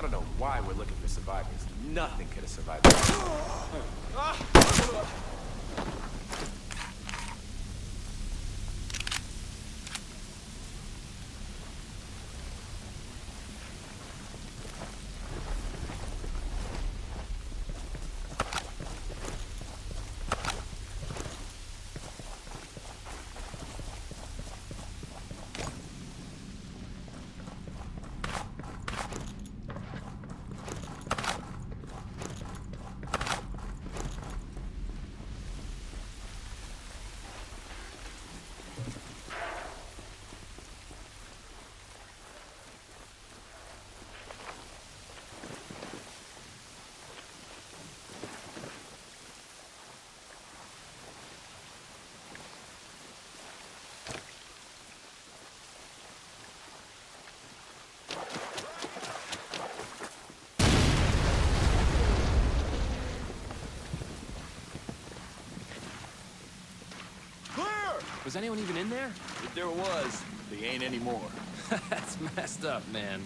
don't know why we're looking for survivors. Nothing could have survived this. Was anyone even in there? If there was, they ain't anymore. That's messed up, man.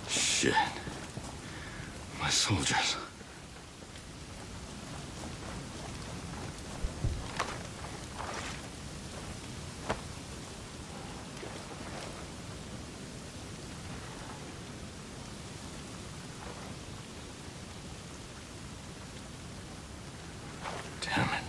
Shit. My soldiers. Damn it.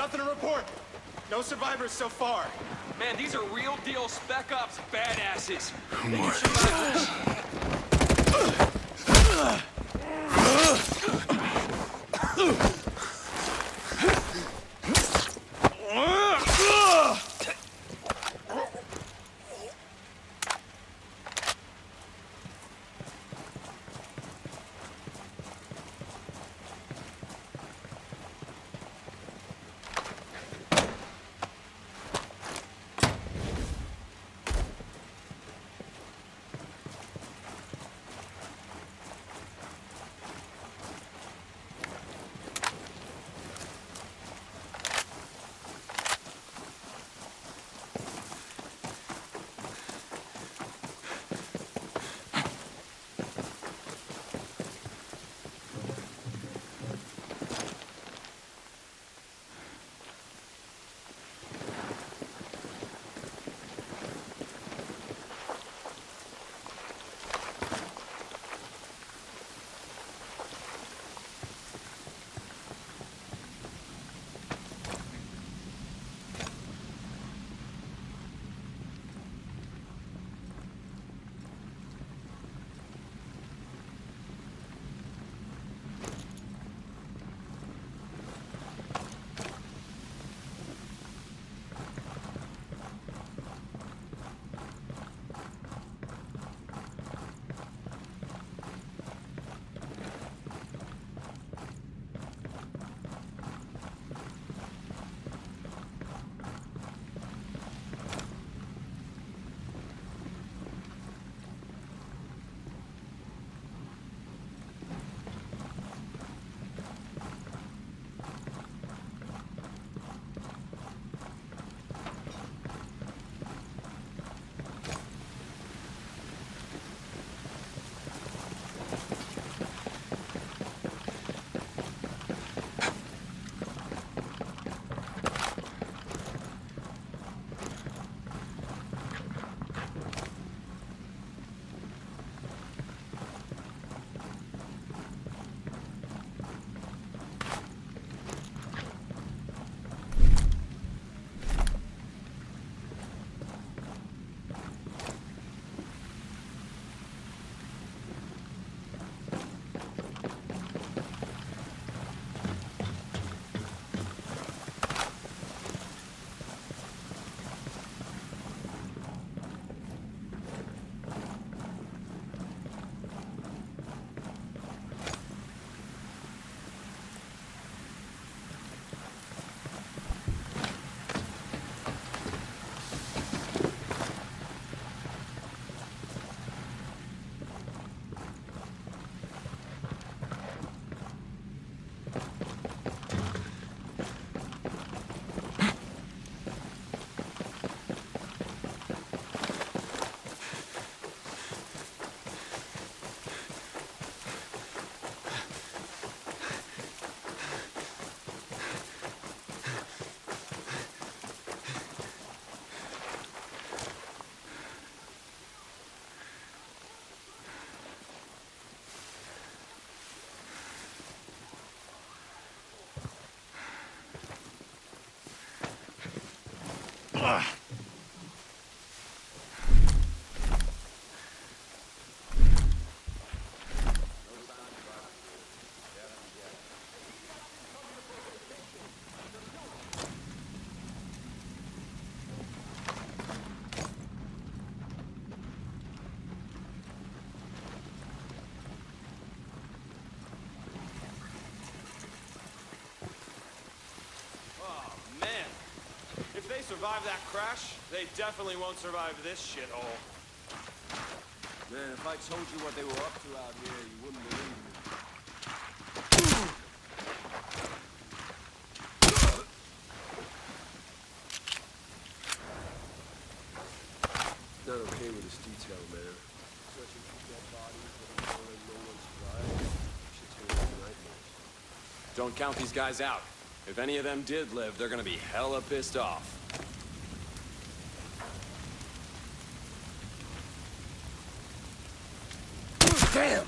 Nothing to report. No survivors so far. Man, these are real deal spec ops badasses. More. If they survive that crash, they definitely won't survive this shithole. Man, if I told you what they were up to out here, you wouldn't believe me. Not okay with this detail, man. Searching for dead bodies, but I'm knowing no one survived. Shit's gonna be nightmares. Don't count these guys out. If any of them did live, they're gonna be hella pissed off. Damn!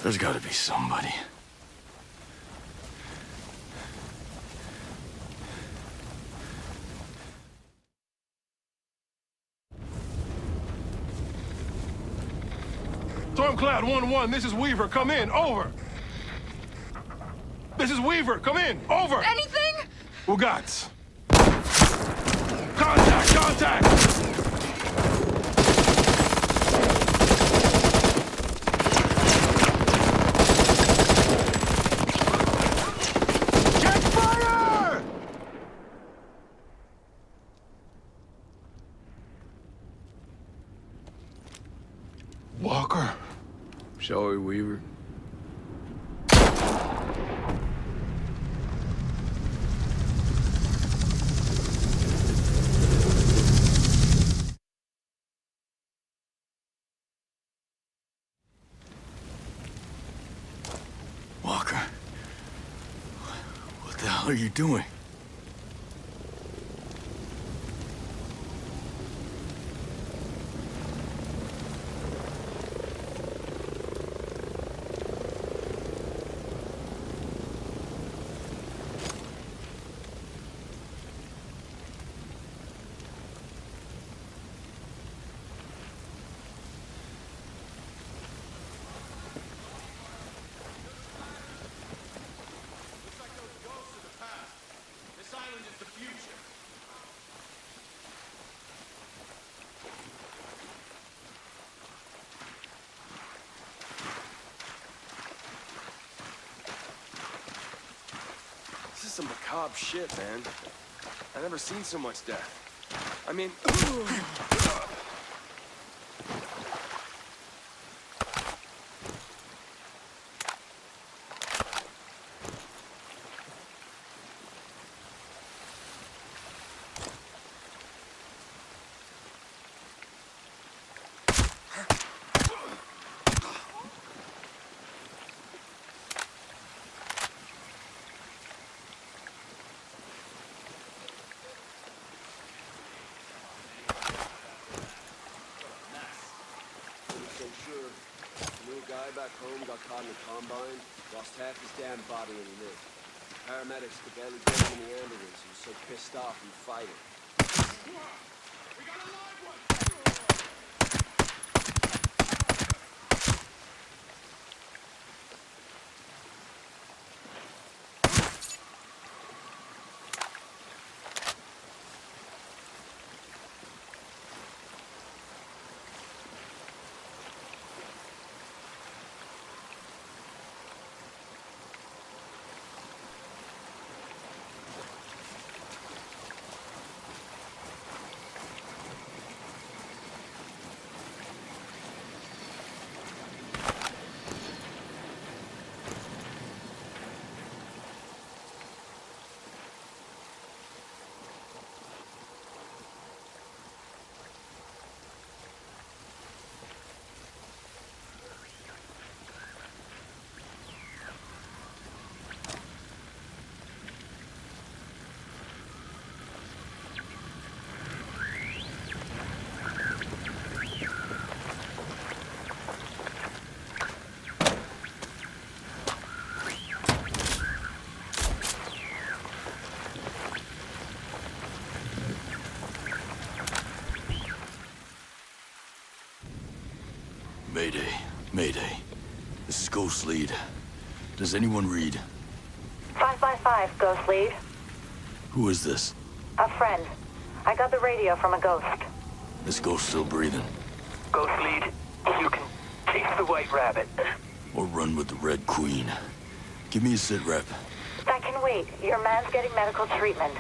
There's gotta be somebody. Stormcloud 1-1, this is Weaver, come in, over! This is Weaver, come in, over! Anything? Ugats. Contact, contact! Check fire! Walker. Sorry, Weaver. Walker. What the hell are you doing? This is some macabre shit, man. I've never seen so much death. I mean... back home got caught in a combine, lost half his damn body and lived. Paramedics could barely get him in the ambulance. He was so pissed off from fighting. We got a live one! Mayday. Mayday. This is Ghost Lead. Does anyone read? 555, Ghost Lead. Who is this? A friend. I got the radio from a ghost. This ghost still breathing? Ghost Lead, you can chase the White Rabbit. Or run with the Red Queen? Give me a sit rep. That can wait. Your man's getting medical treatment.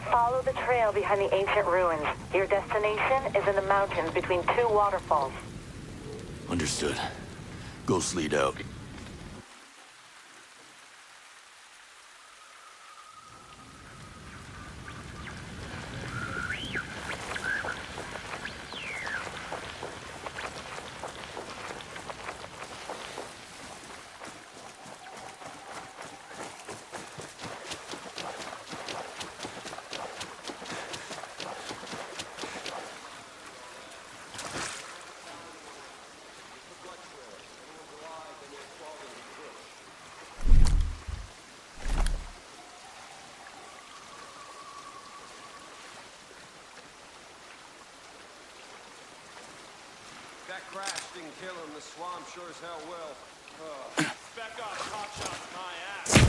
Follow the trail behind the ancient ruins. Your destination is in the mountains between two waterfalls. Understood. Ghost Lead out. crashed and kill him. The swamp sure as hell will. Back off, pop shots, my ass.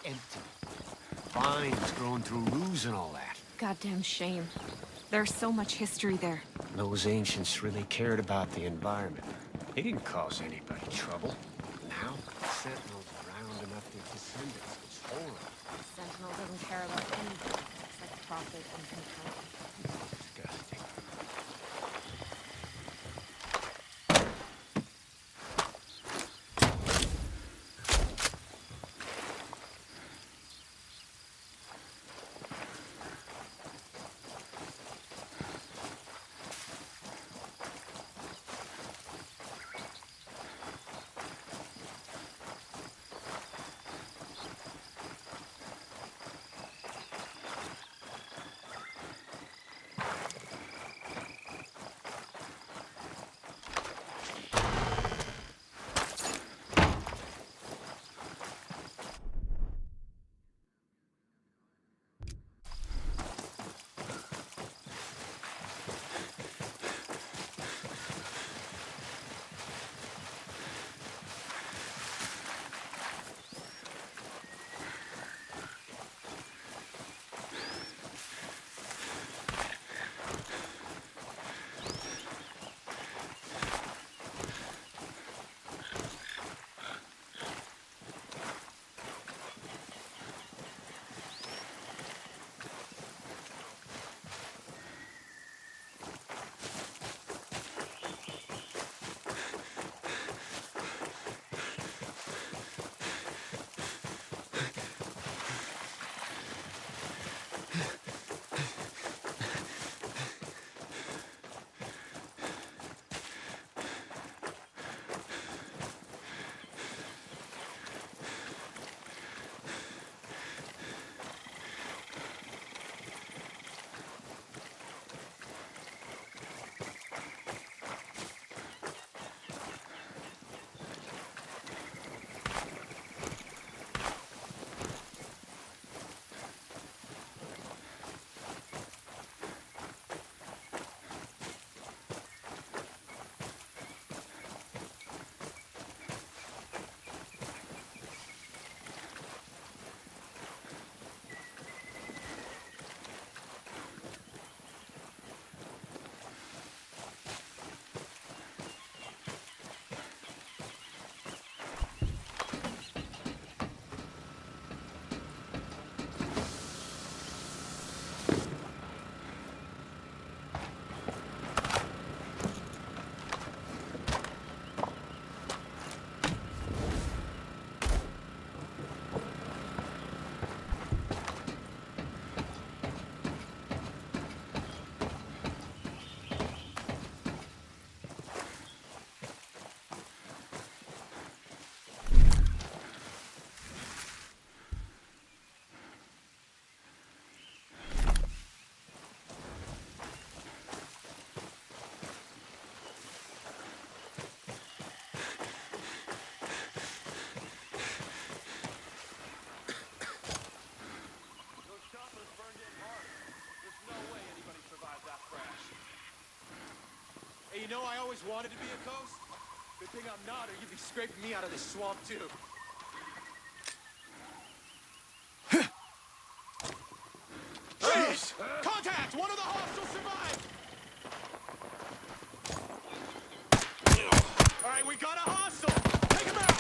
empty. Vines growing through roofs and all that. Goddamn shame. There's so much history there. Those ancients really cared about the environment. They didn't cause anybody trouble. Now, the Sentinels are rounding up their descendants. It's horrible. Sentinel doesn't care about anything except profit and control. Disgusting. Hey, you know, I always wanted to be a ghost. Good thing I'm not, or you'd be scraping me out of this swamp, too. Freeze! Contact! One of the hostiles survived! All right, we got a hostile! Take him out!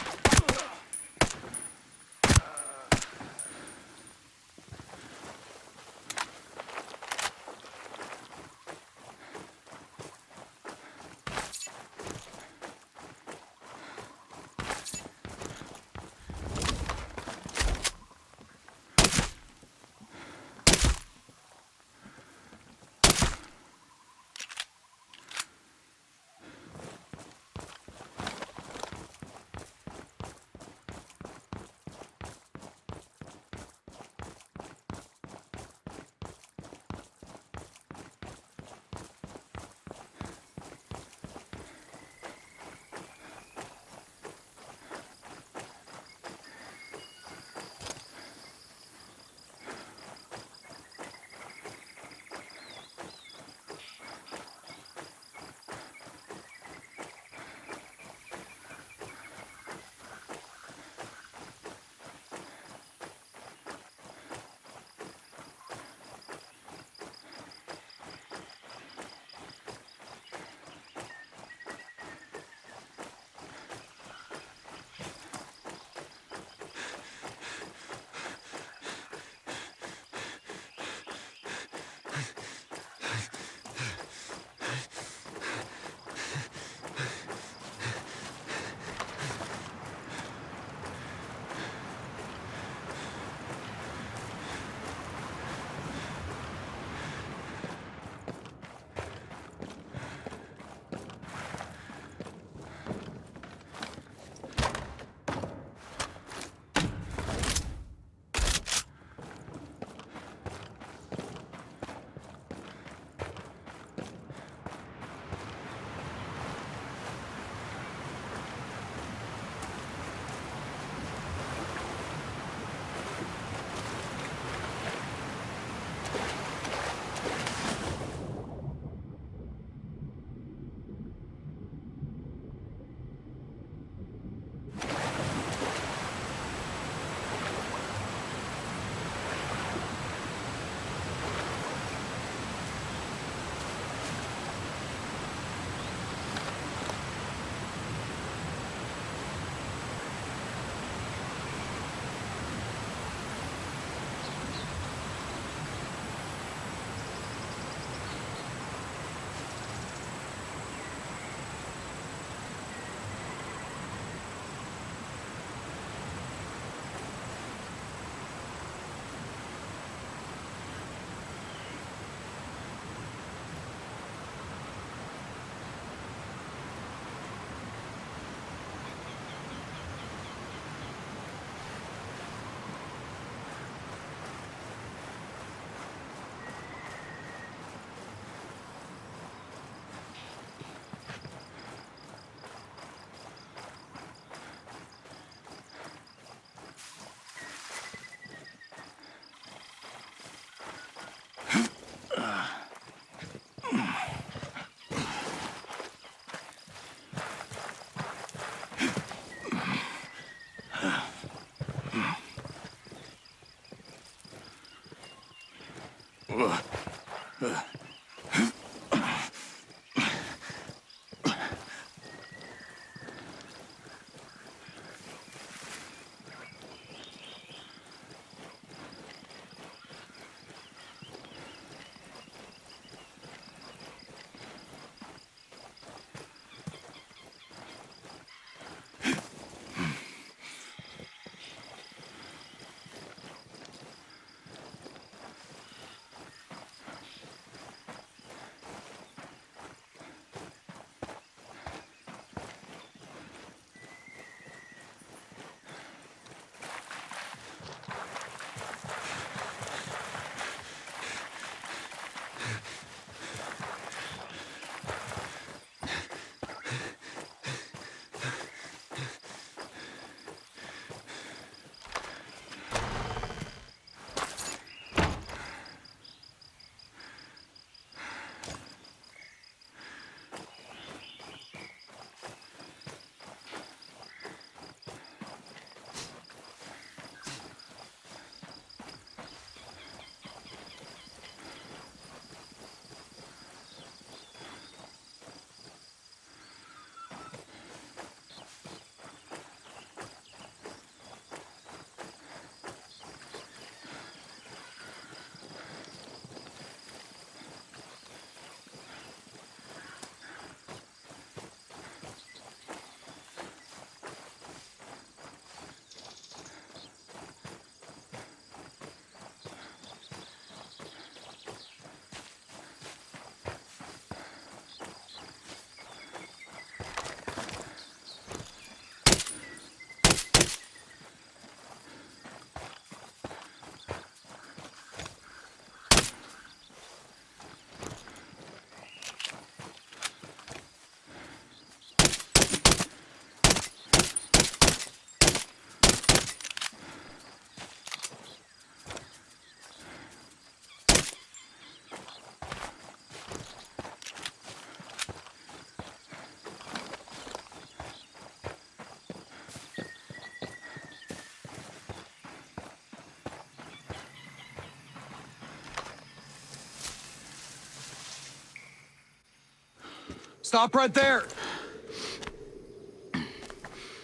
Stop right there!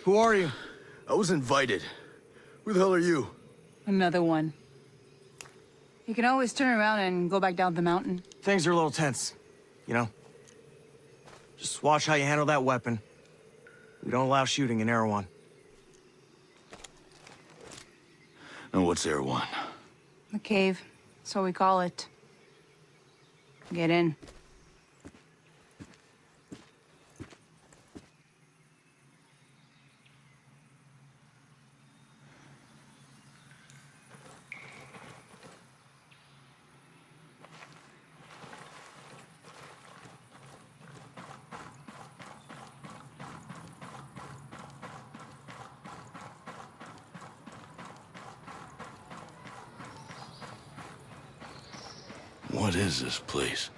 Who are you? I was invited. Who the hell are you? Another one. You can always turn around and go back down the mountain. Things are a little tense, you know? Just watch how you handle that weapon. We don't allow shooting in Erewhon. Now what's Erewhon? The cave. That's what we call it. Get in. What is this place?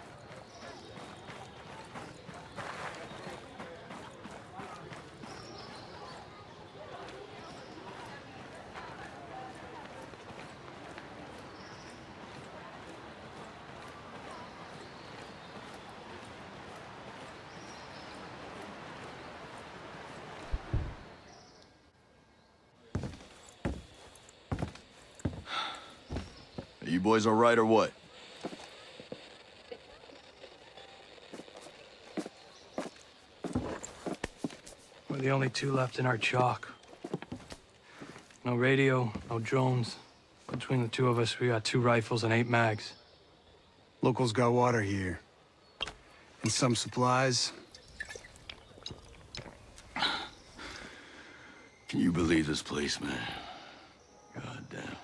Are you boys all right or what? We're the only two left in our chalk. No radio, no drones. Between the two of us, we got 2 rifles and 8 mags. Locals got water here. And some supplies. Can you believe this place, man? God damn.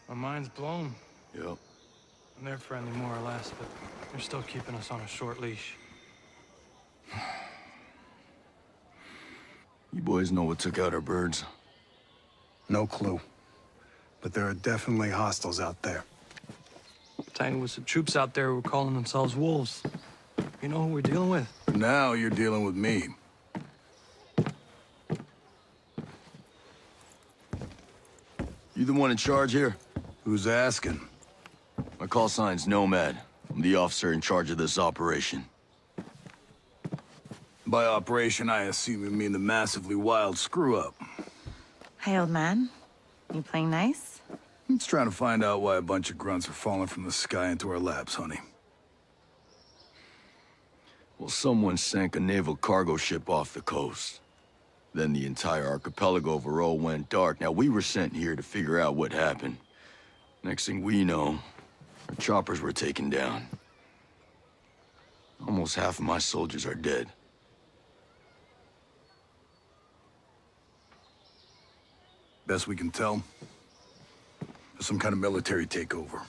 My mind's blown. Yep. And they're friendly more or less, but they're still keeping us on a short leash. You boys know what took out our birds? No clue. But there are definitely hostiles out there. Tangled with some troops out there who were calling themselves wolves. You know who we're dealing with? Now you're dealing with me. You the one in charge here? Who's asking? My call sign's Nomad. I'm the officer in charge of this operation. By operation, I assume you mean the massively wild screw-up. Hey, old man. You playing nice? I'm just trying to find out why a bunch of grunts are falling from the sky into our laps, honey. Well, someone sank a naval cargo ship off the coast. Then the entire archipelago overall went dark. Now, we were sent here to figure out what happened. Next thing we know, our choppers were taken down. Almost half of my soldiers are dead. Best we can tell, there's some kind of military takeover.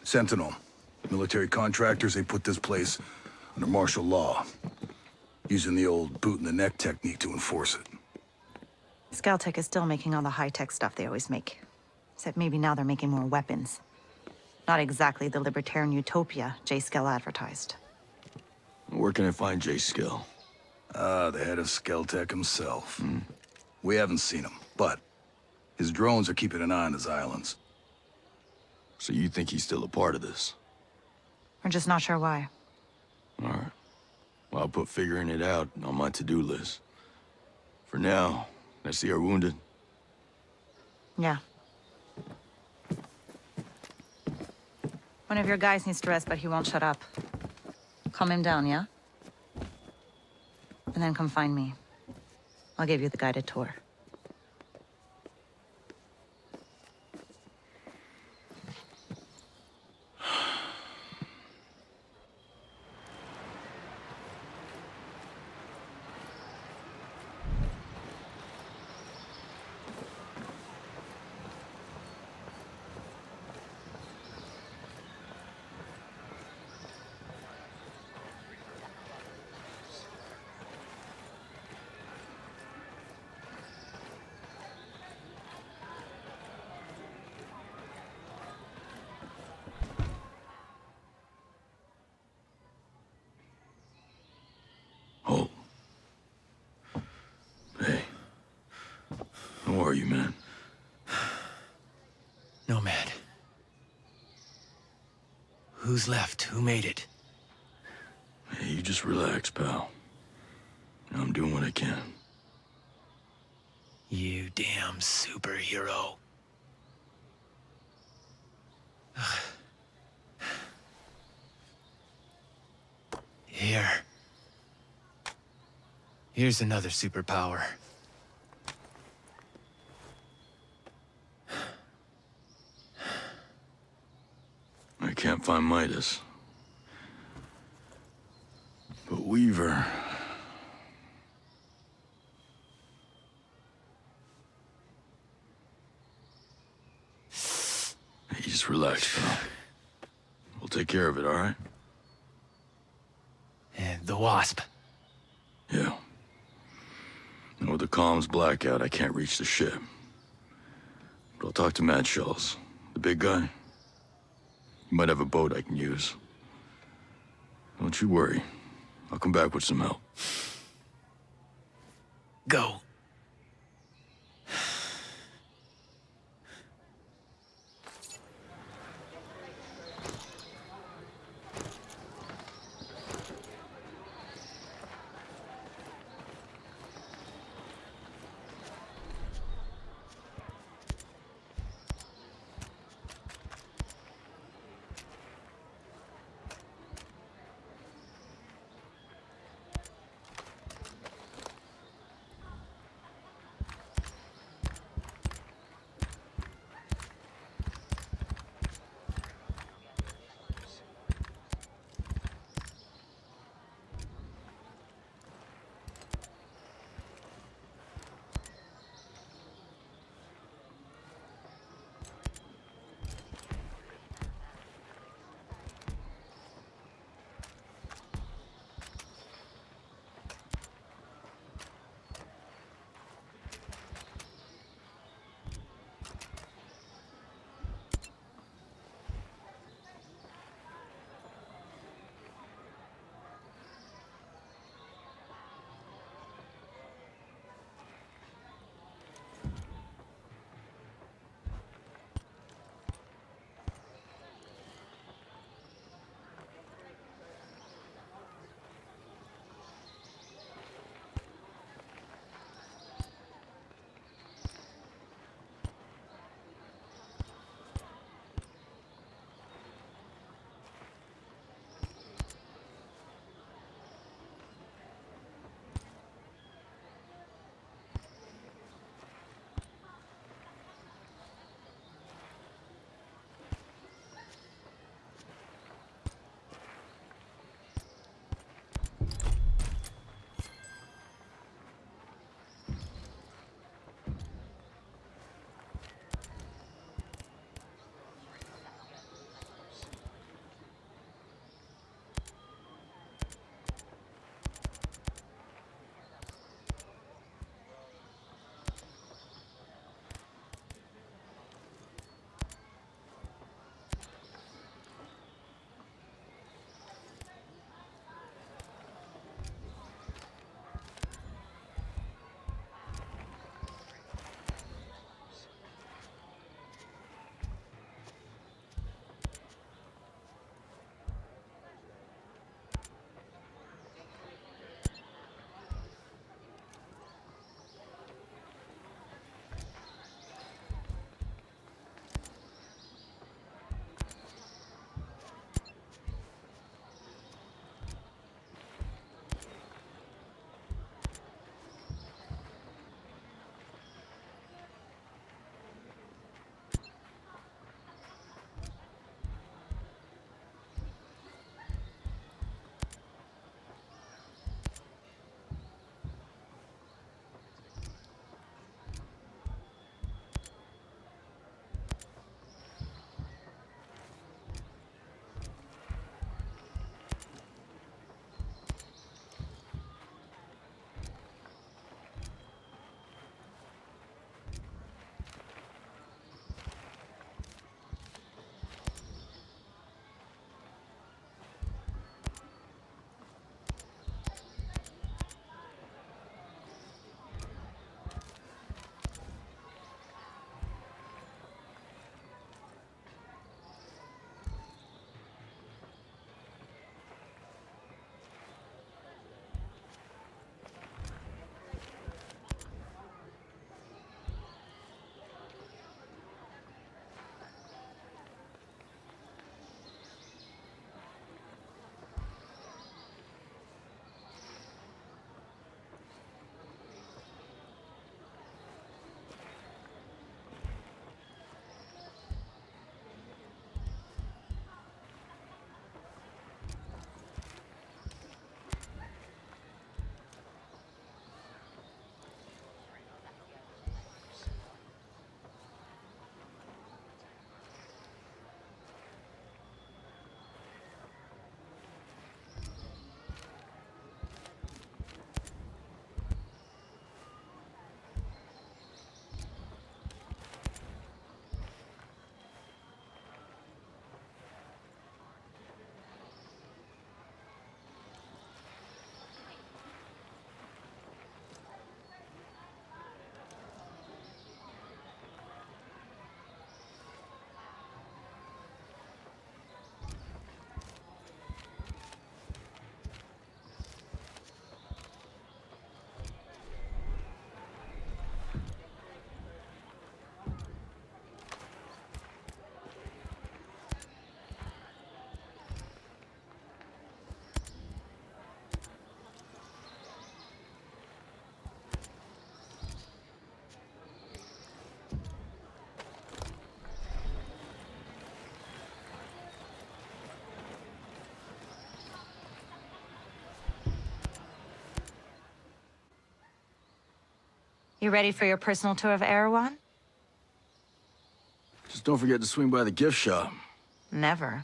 Sentinel, military contractors, they put this place under martial law, using the old boot-in-the-neck technique to enforce it. Scaltech is still making all the high-tech stuff they always make. Except maybe now they're making more weapons. Not exactly the libertarian utopia J-Skell advertised. Where can I find J-Skell? The head of Scaltech himself. We haven't seen him, but his drones are keeping an eye on his islands. So you think he's still a part of this? We're just not sure why. All right. Well, I'll put figuring it out on my to-do list. For now, I see her wounded. Yeah. One of your guys needs to rest, but he won't shut up. Calm him down, yeah? And then come find me. I'll give you the guided tour. Oh. Hey. How are you, man? Nomad. Who's left? Who made it? Hey, you just relax, pal. I'm doing what I can. You damn superhero. Here. Here's another superpower. I can't find Midas. But Weaver... Hey, just relax, pal. We'll take care of it, all right? And the Wasp. Yeah. And with the comms blackout, I can't reach the ship. But I'll talk to Mad Shells, the big guy. He might have a boat I can use. Don't you worry. I'll come back with some help. Go. You ready for your personal tour of Erewhon? Just don't forget to swing by the gift shop. Never.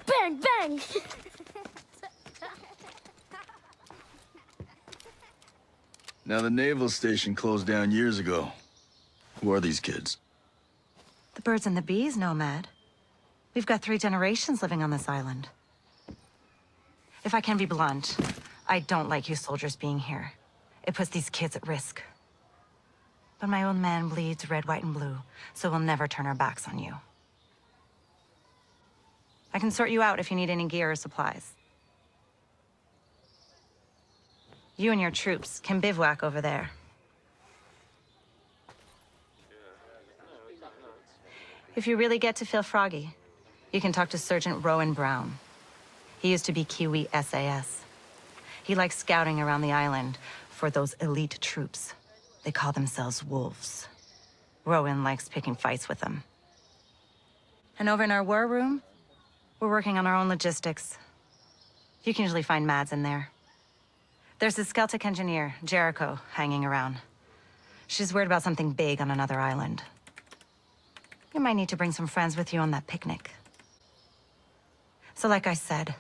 Bang, bang! Now, the naval station closed down years ago. Who are these kids? The birds and the bees, Nomad. We've got 3 generations living on this island. If I can be blunt, I don't like you soldiers being here. It puts these kids at risk. But my old man bleeds red, white, and blue, so we'll never turn our backs on you. I can sort you out if you need any gear or supplies. You and your troops can bivouac over there. If you really get to feel froggy, you can talk to Sergeant Rowan Brown. He used to be Kiwi SAS. He likes scouting around the island for those elite troops. They call themselves wolves. Rowan likes picking fights with them. And over in our war room, we're working on our own logistics. You can usually find Mads in there. There's a Celtic engineer, Jericho, hanging around. She's worried about something big on another island. You might need to bring some friends with you on that picnic. So like I said,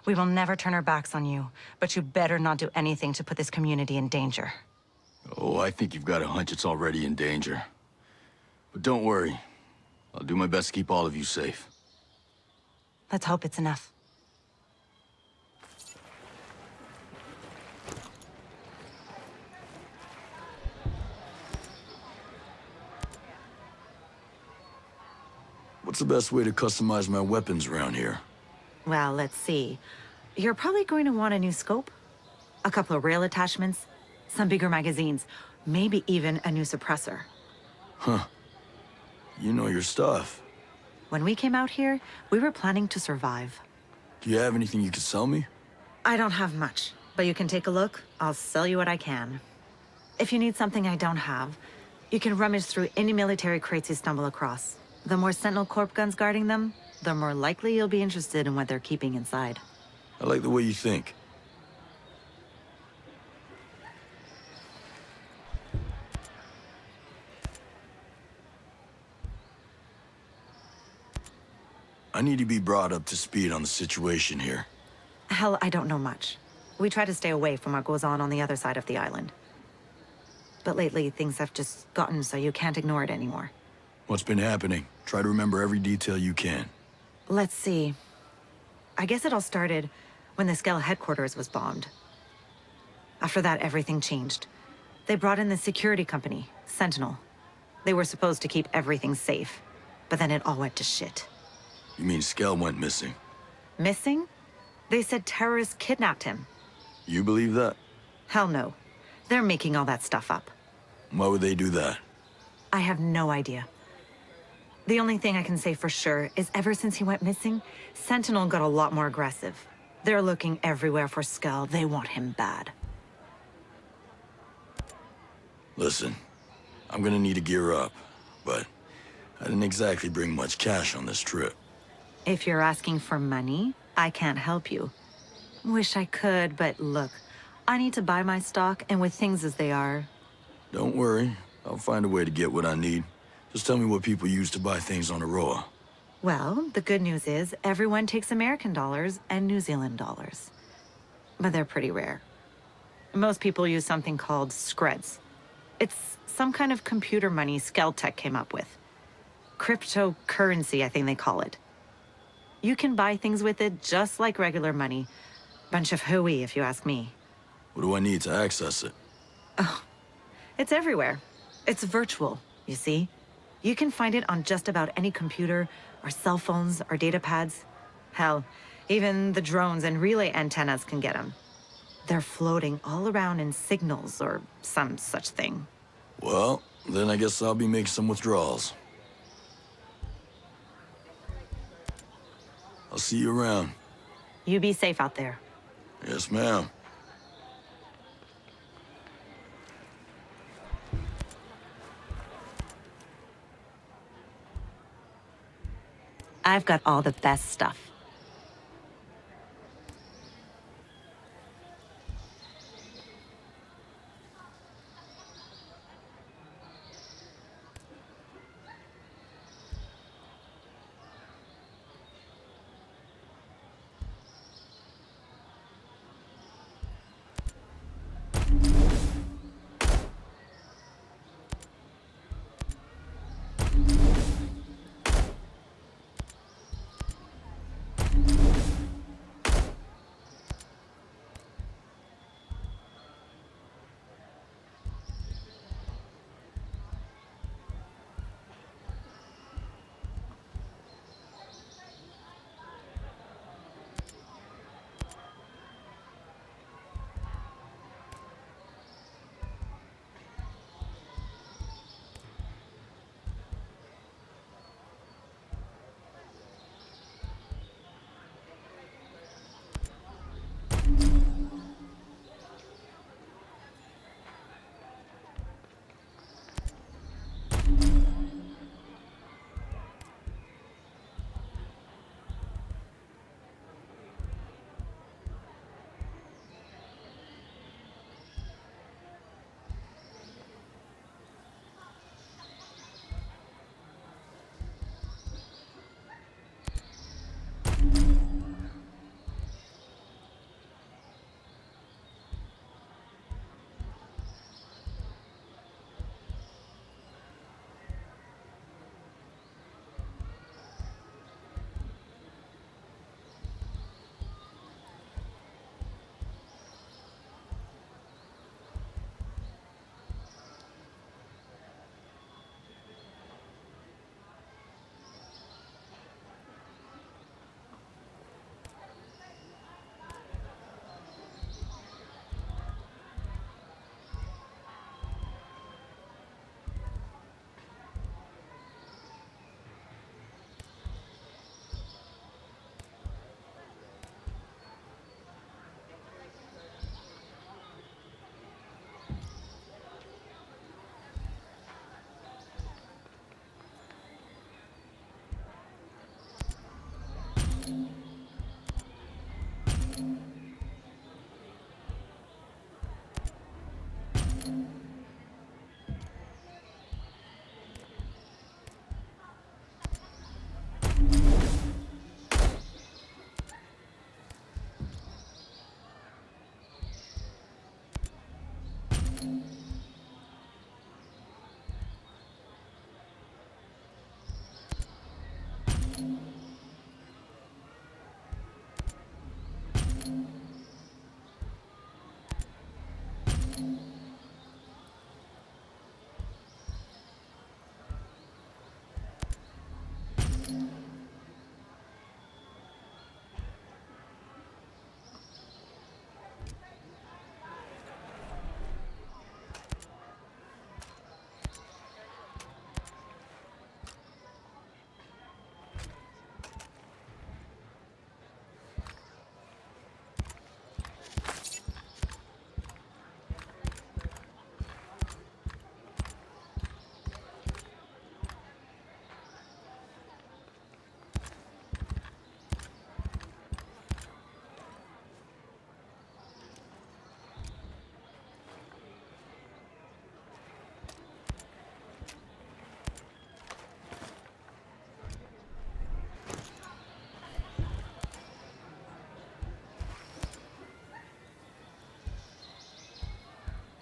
we will never turn our backs on you, but you better not do anything to put this community in danger. Oh, I think you've got a hunch it's already in danger. But don't worry. I'll do my best to keep all of you safe. Let's hope it's enough. What's the best way to customize my weapons around here? Well, let's see. You're probably going to want a new scope, a couple of rail attachments, some bigger magazines, maybe even a new suppressor. Huh. You know your stuff. When we came out here, we were planning to survive. Do you have anything you could sell me? I don't have much, but you can take a look. I'll sell you what I can. If you need something I don't have, you can rummage through any military crates you stumble across. The more Sentinel Corp guns guarding them, the more likely you'll be interested in what they're keeping inside. I like the way you think. I need to be brought up to speed on the situation here. Hell, I don't know much. We try to stay away from what goes on the other side of the island. But lately, things have just gotten so you can't ignore it anymore. What's been happening? Try to remember every detail you can. Let's see. I guess it all started when the Skell headquarters was bombed. After that, everything changed. They brought in the security company, Sentinel. They were supposed to keep everything safe, but then it all went to shit. You mean Skell went missing? Missing? They said terrorists kidnapped him. You believe that? Hell no. They're making all that stuff up. Why would they do that? I have no idea. The only thing I can say for sure is ever since he went missing, Sentinel got a lot more aggressive. They're looking everywhere for Skell. They want him bad. Listen, I'm gonna need to gear up, but I didn't exactly bring much cash on this trip. If you're asking for money, I can't help you. Wish I could, but look, I need to buy my stock, and with things as they are... Don't worry, I'll find a way to get what I need. Just tell me what people use to buy things on Aroa. Well, the good news is everyone takes American dollars and New Zealand dollars. But they're pretty rare. Most people use something called Screds. It's some kind of computer money Skell-Tech came up with. Cryptocurrency, I think they call it. You can buy things with it just like regular money. Bunch of hooey, if you ask me. What do I need to access it? Oh, it's everywhere. It's virtual, you see? You can find it on just about any computer, or cell phones, or data pads. Hell, even the drones and relay antennas can get them. They're floating all around in signals, or some such thing. Well, then I guess I'll be making some withdrawals. I'll see you around. You be safe out there. Yes, ma'am. I've got all the best stuff.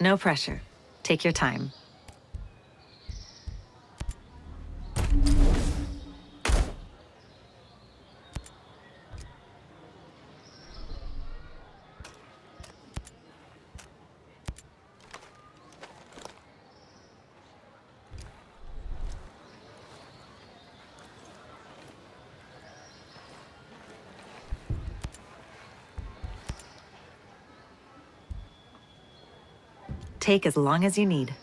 No pressure. Take your time. Take as long as you need.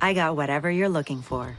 I got whatever you're looking for.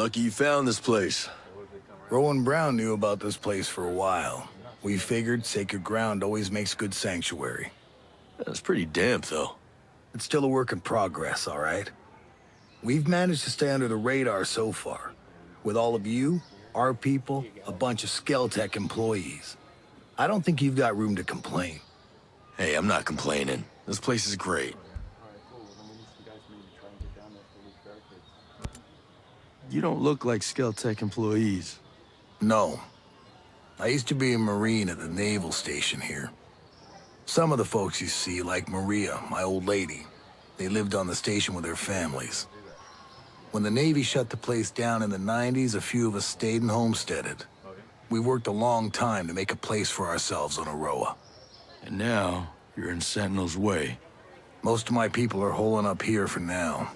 Lucky you found this place. Rowan Brown knew about this place for a while. We figured sacred ground always makes good sanctuary. That's pretty damp, though. It's still a work in progress, all right? We've managed to stay under the radar so far. With all of you, our people, a bunch of Skeltech employees. I don't think you've got room to complain. Hey, I'm not complaining. This place is great. You don't look like Skeltech employees. No. I used to be a Marine at the naval station here. Some of the folks you see, like Maria, my old lady, they lived on the station with their families. When the Navy shut the place down in the 90s, a few of us stayed and homesteaded. We worked a long time to make a place for ourselves on Aroa. And now, you're in Sentinel's way. Most of my people are holing up here for now.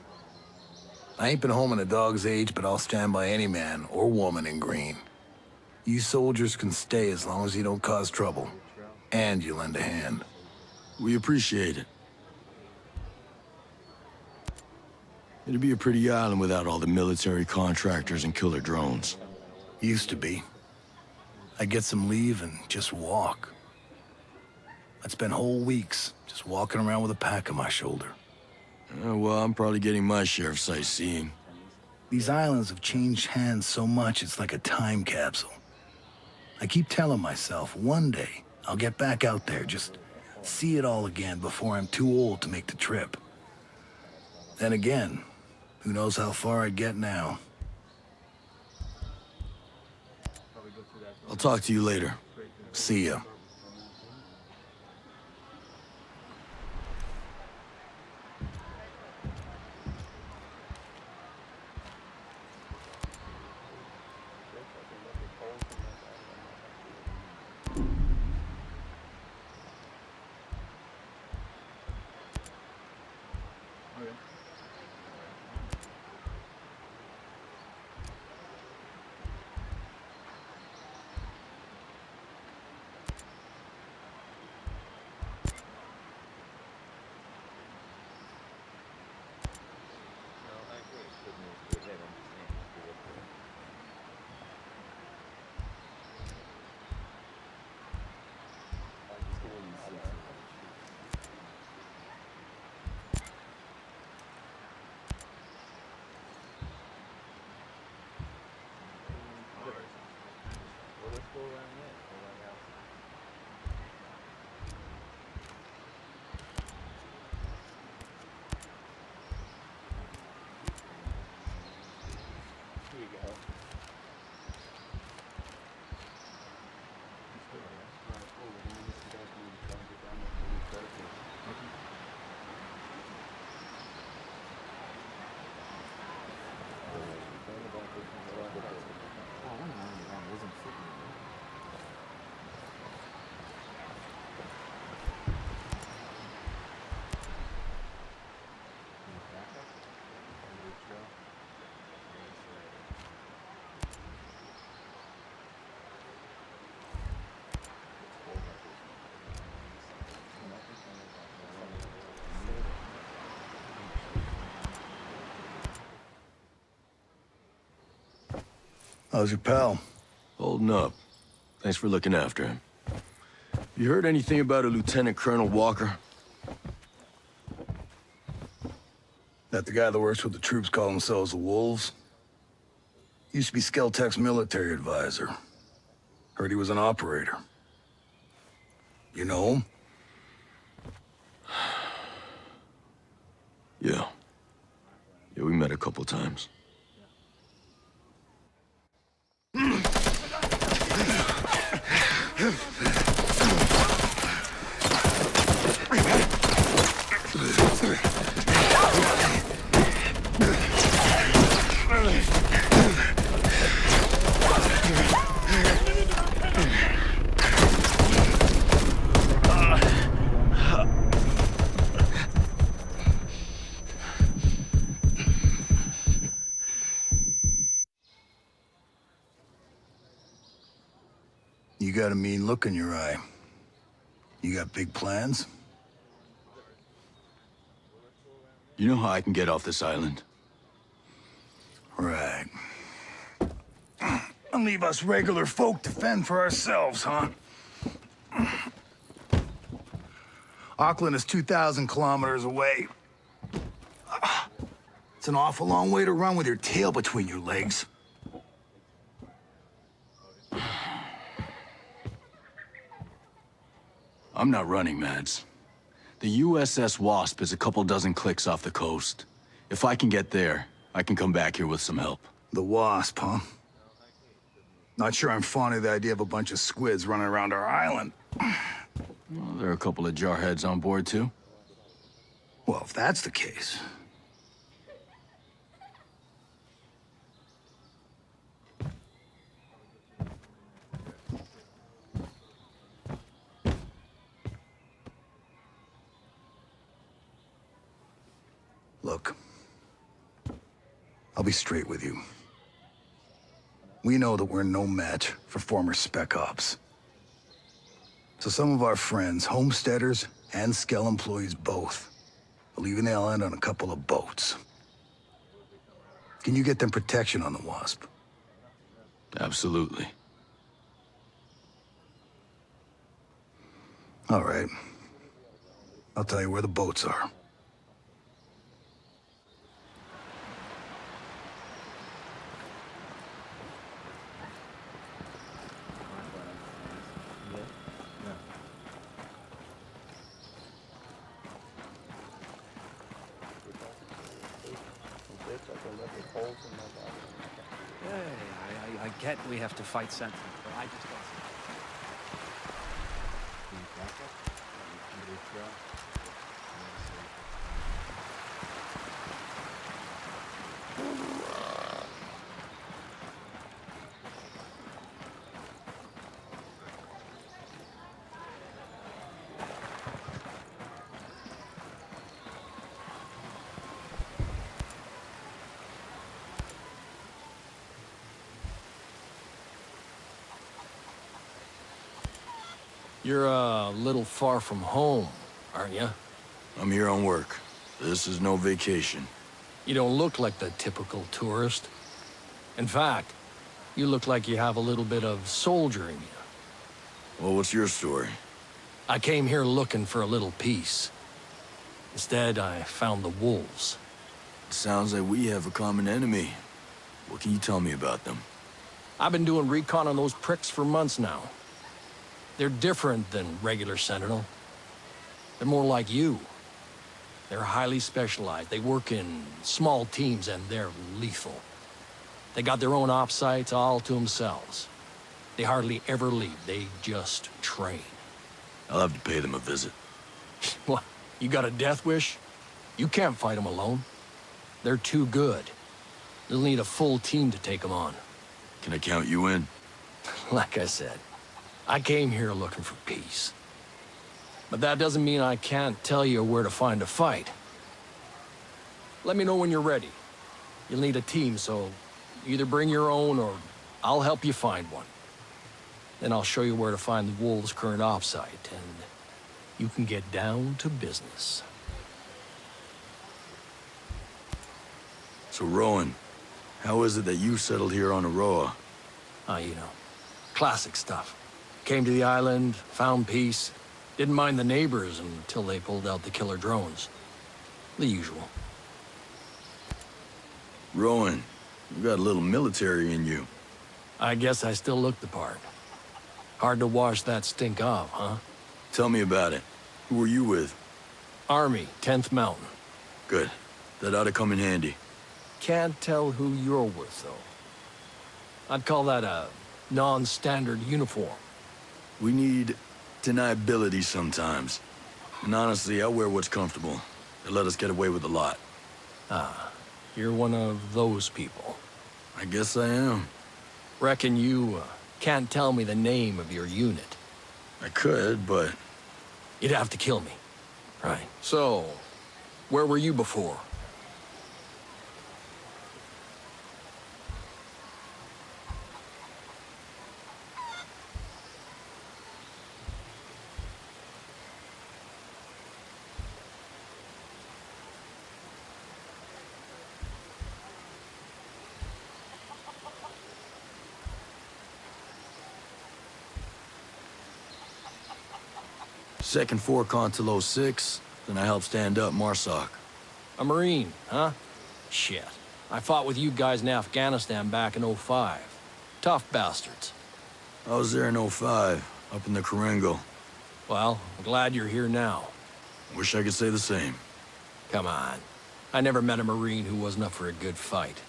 I ain't been home in a dog's age, but I'll stand by any man or woman in green. You soldiers can stay as long as you don't cause trouble. And you lend a hand. We appreciate it. It'd be a pretty island without all the military contractors and killer drones. Used to be. I'd get some leave and just walk. I'd spend whole weeks just walking around with a pack on my shoulder. Well, I'm probably getting my share of sightseeing. These islands have changed hands so much, it's like a time capsule. I keep telling myself, one day, I'll get back out there, just see it all again before I'm too old to make the trip. Then again, who knows how far I'd get now. I'll talk to you later. See ya. How's your pal? Holding up. Thanks for looking after him. You heard anything about a Lieutenant Colonel Walker? That the guy that works with the troops call themselves the Wolves? Used to be Skeltech's military advisor. Heard he was an operator. You know him? Yeah. Yeah, we met a couple times. You got a mean look in your eye. You got big plans? You know how I can get off this island? Right. And leave us regular folk to fend for ourselves, huh? Auckland is 2,000 kilometers away. It's an awful long way to run with your tail between your legs. I'm not running, Mads. The USS Wasp is a couple dozen clicks off the coast. If I can get there, I can come back here with some help. The Wasp, huh? Not sure I'm fond of the idea of a bunch of squids running around our island. Well, there are a couple of jarheads on board, too. Well, if that's the case... Look, I'll be straight with you. We know that we're no match for former Spec Ops. So some of our friends, homesteaders and Skell employees both, are leaving the island on a couple of boats. Can you get them protection on the Wasp? Absolutely. All right. I'll tell you where the boats are. I get we have to fight Sentinel, but I just don't see. You're a little far from home, aren't you? I'm here on work. This is no vacation. You don't look like the typical tourist. In fact, you look like you have a little bit of soldier in you. Well, what's your story? I came here looking for a little peace. Instead, I found the wolves. It sounds like we have a common enemy. What can you tell me about them? I've been doing recon on those pricks for months now. They're different than regular Sentinel. They're more like you. They're highly specialized. They work in small teams and they're lethal. They got their own op sites all to themselves. They hardly ever leave. They just train. I'll have to pay them a visit. What? You got a death wish? You can't fight them alone. They're too good. You'll need a full team to take them on. Can I count you in? Like I said, I came here looking for peace. But that doesn't mean I can't tell you where to find a fight. Let me know when you're ready. You'll need a team, so either bring your own or I'll help you find one. Then I'll show you where to find the Wolves' current op site, and you can get down to business. So, Rowan, how is it that you settled here on Aroa? You know, classic stuff. Came to the island, found peace, didn't mind the neighbors until they pulled out the killer drones. The usual. Rowan, you got a little military in you. I guess I still look the part. Hard to wash that stink off, huh? Tell me about it. Who were you with? Army, 10th Mountain. Good. That ought to come in handy. Can't tell who you're with, though. I'd call that a non-standard uniform. We need deniability sometimes. And honestly, I wear what's comfortable. They let us get away with a lot. You're one of those people. I guess I am. Reckon you can't tell me the name of your unit. I could, but... You'd have to kill me. Right. So, where were you before? 2nd 4 Contil 06, then I helped stand up Marsoc. A Marine, huh? Shit. I fought with you guys in Afghanistan back in '05. Tough bastards. I was there in '05, up in the Karengo. Well, I'm glad you're here now. Wish I could say the same. Come on. I never met a Marine who wasn't up for a good fight.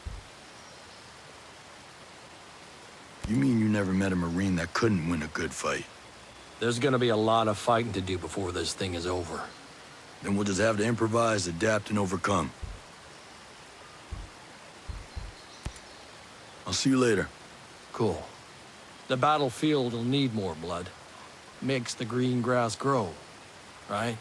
You mean you never met a Marine that couldn't win a good fight? There's gonna be a lot of fighting to do before this thing is over. Then we'll just have to improvise, adapt, and overcome. I'll see you later. Cool. The battlefield will need more blood. Makes the green grass grow, right?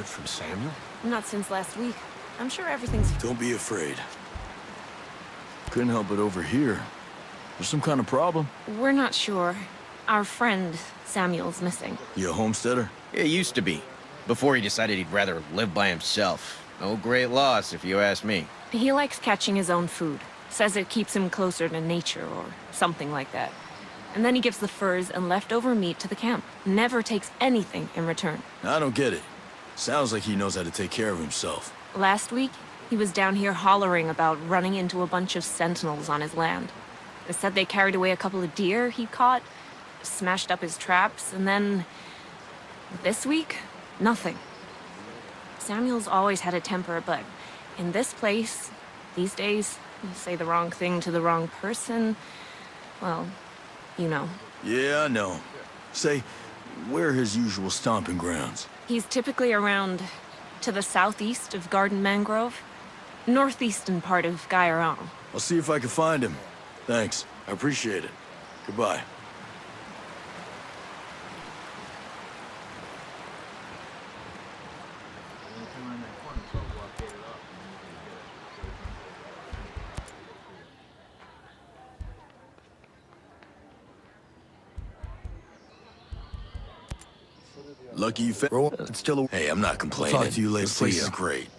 From Samuel? Not since last week. I'm sure everything's... Don't be afraid. Couldn't help it over here. There's some kind of problem? We're not sure. Our friend, Samuel's missing. You a homesteader? He used to be. Before he decided he'd rather live by himself. No great loss, if you ask me. He likes catching his own food. Says it keeps him closer to nature or something like that. And then he gives the furs and leftover meat to the camp. Never takes anything in return. I don't get it. Sounds like he knows how to take care of himself. Last week, he was down here hollering about running into a bunch of sentinels on his land. They said they carried away a couple of deer he caught, smashed up his traps, and then... this week, nothing. Samuel's always had a temper, but in this place, these days, you say the wrong thing to the wrong person, well, you know. Yeah, I know. Say, where are his usual stomping grounds? He's typically around to the southeast of Garden Mangrove, northeastern part of Gaiaron. I'll see if I can find him. Thanks. I appreciate it. Goodbye. Lucky you It's still a... Hey, I'm not complaining. Talk to you later. This place See ya. is great.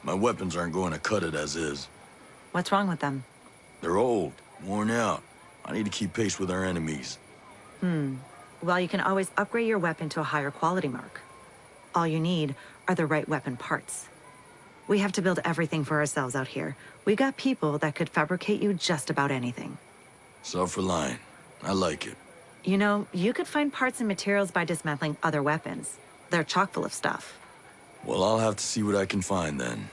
My weapons aren't going to cut it as is. What's wrong with them? They're old, worn out. I need to keep pace with our enemies. Well, you can always upgrade your weapon to a higher quality mark. All you need are the right weapon parts. We have to build everything for ourselves out here. We got people that could fabricate you just about anything. Self-reliant. I like it. You know, you could find parts and materials by dismantling other weapons. They're chock full of stuff. Well, I'll have to see what I can find then.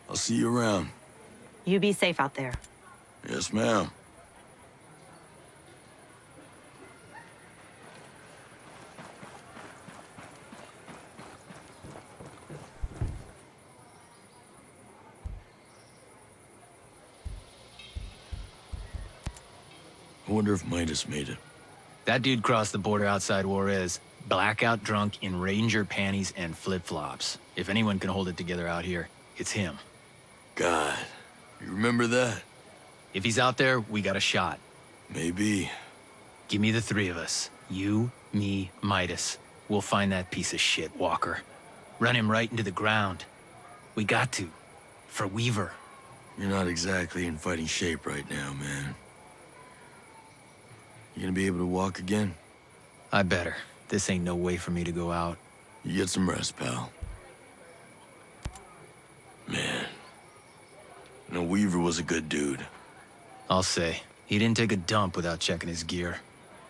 I'll see you around. You be safe out there. Yes, ma'am. I wonder if Midas made it. That dude crossed the border outside Juarez, blackout drunk in ranger panties and flip-flops. If anyone can hold it together out here, it's him. God, you remember that? If he's out there, we got a shot. Maybe. Give me the three of us. You, me, Midas. We'll find that piece of shit, Walker. Run him right into the ground. We got to. For Weaver. You're not exactly in fighting shape right now, man. You gonna be able to walk again? I better. This ain't no way for me to go out. You get some rest, pal. Man. No, Weaver was a good dude. I'll say. He didn't take a dump without checking his gear.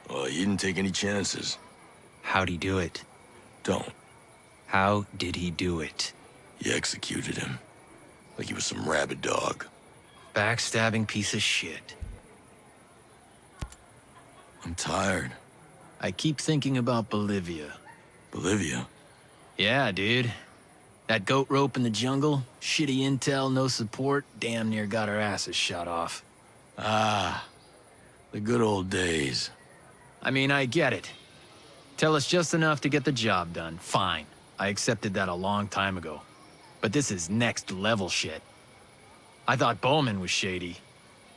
Well, he didn't take any chances. How'd he do it? Don't. How did he do it? He executed him. Like he was some rabid dog. Backstabbing piece of shit. I'm tired. I keep thinking about Bolivia. Bolivia? Yeah, dude. That goat rope in the jungle, shitty intel, no support, damn near got our asses shot off. Ah, the good old days. I mean, I get it. Tell us just enough to get the job done. Fine. I accepted that a long time ago. But this is next level shit. I thought Bowman was shady.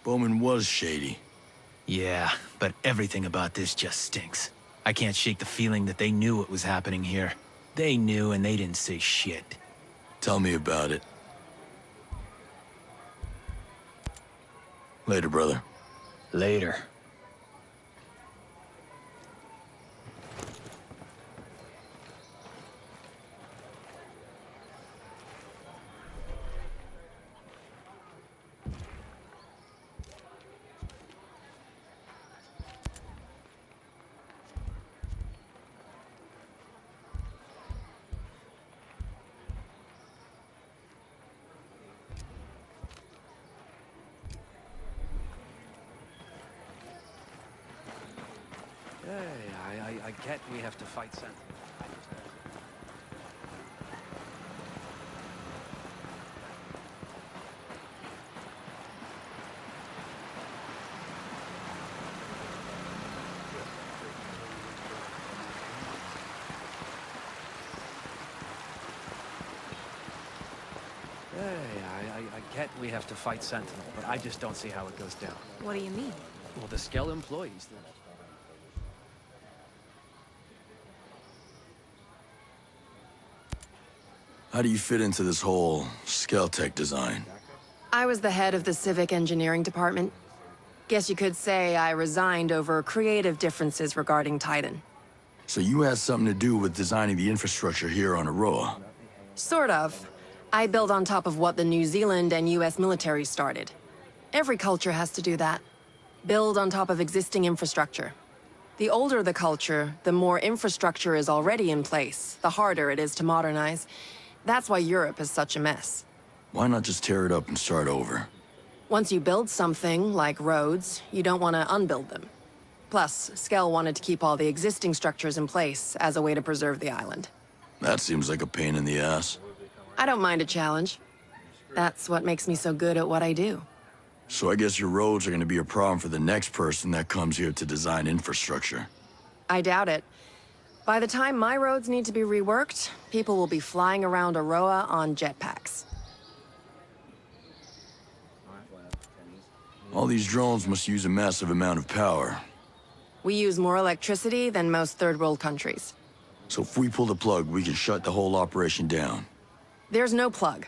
Bowman was shady. Yeah, but everything about this just stinks. I can't shake the feeling that they knew what was happening here. They knew and they didn't say shit. Tell me about it. Later, brother. Later. I get we have to fight Sentinel. I get we have to fight Sentinel, but I just don't see how it goes down. What do you mean? Well, the Skell employees... How do you fit into this whole Skell-Tech design? I was the head of the civic engineering department. Guess you could say I resigned over creative differences regarding Titan. So you had something to do with designing the infrastructure here on Aroa? Sort of. I build on top of what the New Zealand and US military started. Every culture has to do that. Build on top of existing infrastructure. The older the culture, the more infrastructure is already in place, the harder it is to modernize. That's why Europe is such a mess. Why not just tear it up and start over? Once you build something, like roads, you don't want to unbuild them. Plus, Skell wanted to keep all the existing structures in place as a way to preserve the island. That seems like a pain in the ass. I don't mind a challenge. That's what makes me so good at what I do. So I guess your roads are going to be a problem for the next person that comes here to design infrastructure. I doubt it. By the time my roads need to be reworked, people will be flying around Aroa on jetpacks. All these drones must use a massive amount of power. We use more electricity than most third world countries. So if we pull the plug, we can shut the whole operation down. There's no plug.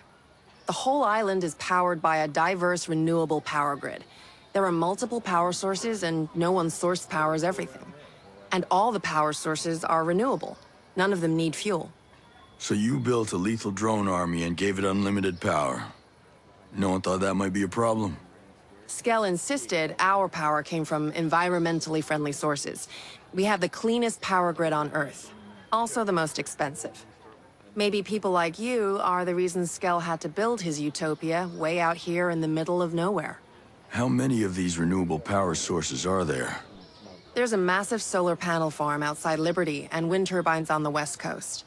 The whole island is powered by a diverse, renewable power grid. There are multiple power sources, and no one source powers everything. And all the power sources are renewable. None of them need fuel. So you built a lethal drone army and gave it unlimited power. No one thought that might be a problem? Skell insisted our power came from environmentally friendly sources. We have the cleanest power grid on Earth. Also the most expensive. Maybe people like you are the reason Skell had to build his utopia way out here in the middle of nowhere. How many of these renewable power sources are there? There's a massive solar panel farm outside Liberty and wind turbines on the west coast.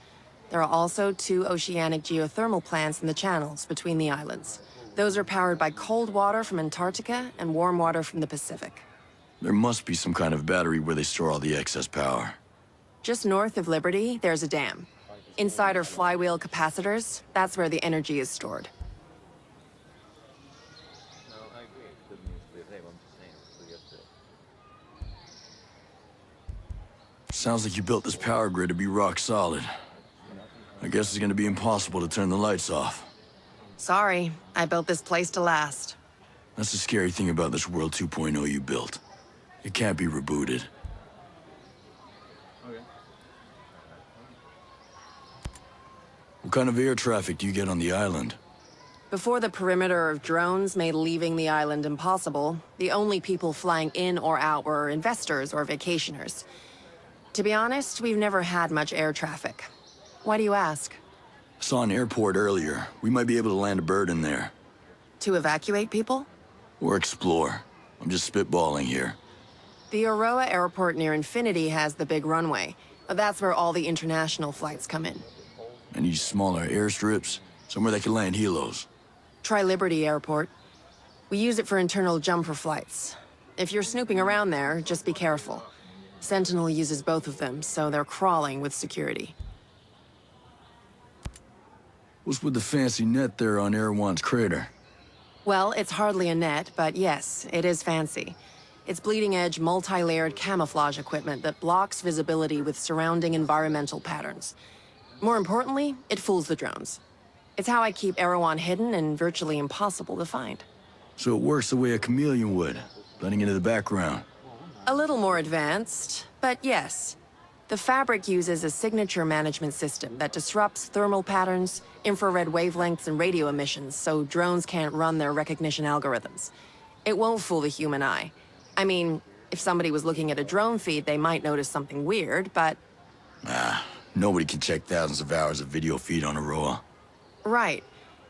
There are also 2 oceanic geothermal plants in the channels between the islands. Those are powered by cold water from Antarctica and warm water from the Pacific. There must be some kind of battery where they store all the excess power. Just north of Liberty, there's a dam. Inside are flywheel capacitors. That's where the energy is stored. Sounds like you built this power grid to be rock solid. I guess it's gonna be impossible to turn the lights off. Sorry, I built this place to last. That's the scary thing about this World 2.0 you built. It can't be rebooted. What kind of air traffic do you get on the island? Before the perimeter of drones made leaving the island impossible, the only people flying in or out were investors or vacationers. To be honest, we've never had much air traffic. Why do you ask? I saw an airport earlier. We might be able to land a bird in there. To evacuate people? Or explore. I'm just spitballing here. The Aroa airport near Infinity has the big runway. That's where all the international flights come in. I need smaller airstrips, somewhere that can land helos. Try Liberty Airport. We use it for internal jumper flights. If you're snooping around there, just be careful. Sentinel uses both of them, so they're crawling with security. What's with the fancy net there on Erewhon's crater? Well, it's hardly a net, but yes, it is fancy. It's bleeding-edge, multi-layered camouflage equipment that blocks visibility with surrounding environmental patterns. More importantly, it fools the drones. It's how I keep Erewhon hidden and virtually impossible to find. So it works the way a chameleon would, blending into the background. A little more advanced, but yes. The fabric uses a signature management system that disrupts thermal patterns, infrared wavelengths, and radio emissions so drones can't run their recognition algorithms. It won't fool the human eye. I mean, if somebody was looking at a drone feed, they might notice something weird, but... Nobody can check thousands of hours of video feed on Aroa. Right.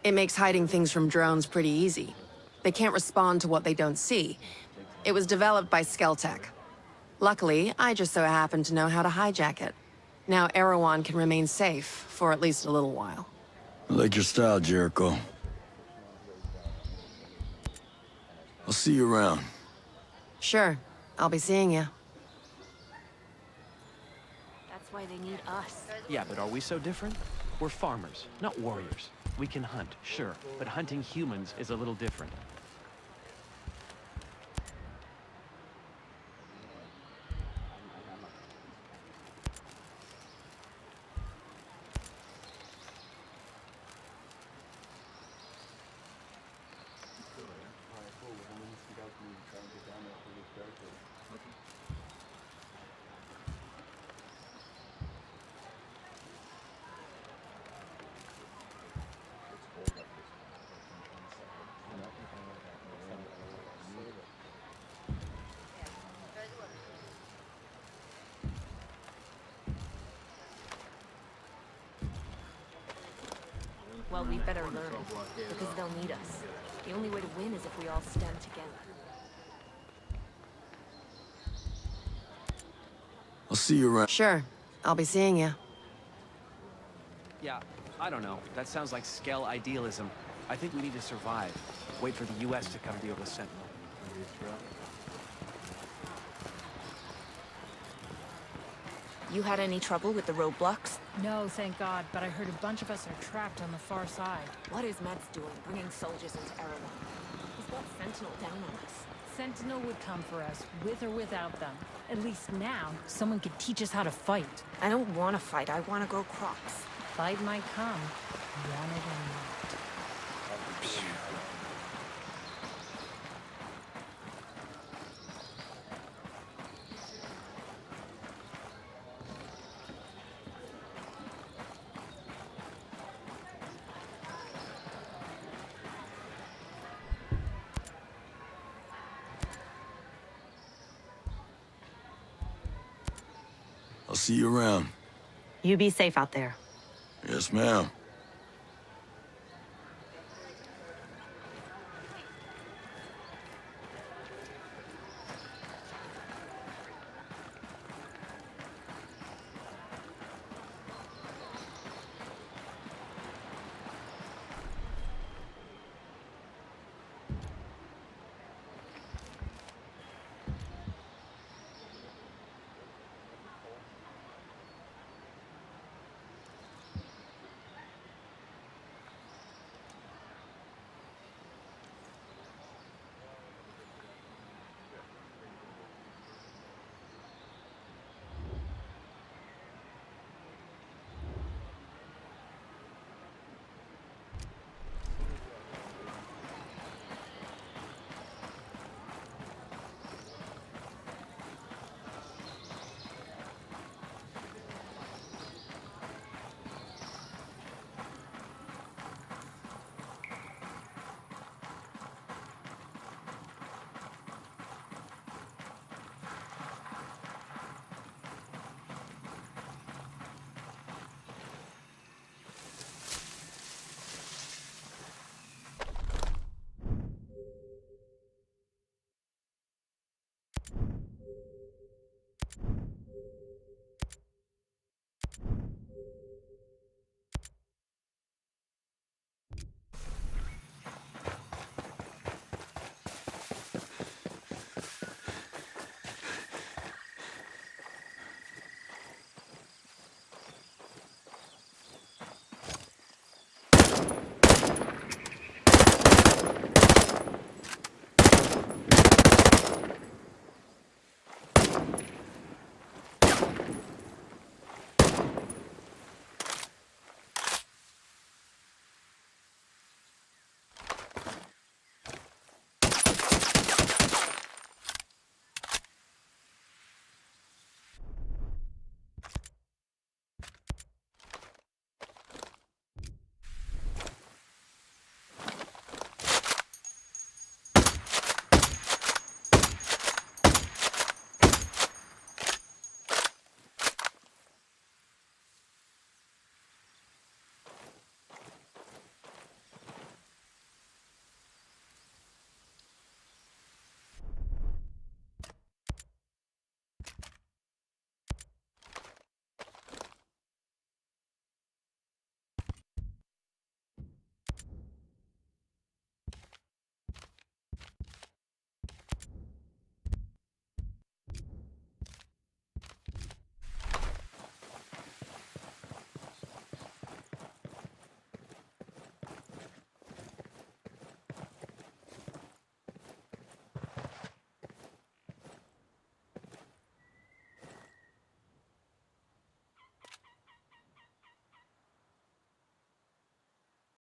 It makes hiding things from drones pretty easy. They can't respond to what they don't see. It was developed by Skeltech. Luckily, I just so happen to know how to hijack it. Now Erewhon can remain safe for at least a little while. I like your style, Jericho. I'll see you around. Sure. I'll be seeing you. That's why they need us. Yeah, but are we so different? We're farmers, not warriors. We can hunt, sure, but hunting humans is a little different. Well, we better learn, because they'll need us. The only way to win is if we all stand together. I'll see you around. Sure. I'll be seeing you. Yeah, I don't know. That sounds like Skell idealism. I think we need to survive. Wait for the U.S. to come deal with Sentinel. You had any trouble with the roadblocks? No, thank God, but I heard a bunch of us are trapped on the far side. What is Metz doing, bringing soldiers into Erewhon? He's got Sentinel down on us. Sentinel would come for us, with or without them. At least now, someone could teach us how to fight. I don't want to fight. I want to go crops. Fight might come. Want it or not. I'll see you around. You be safe out there. Yes, ma'am.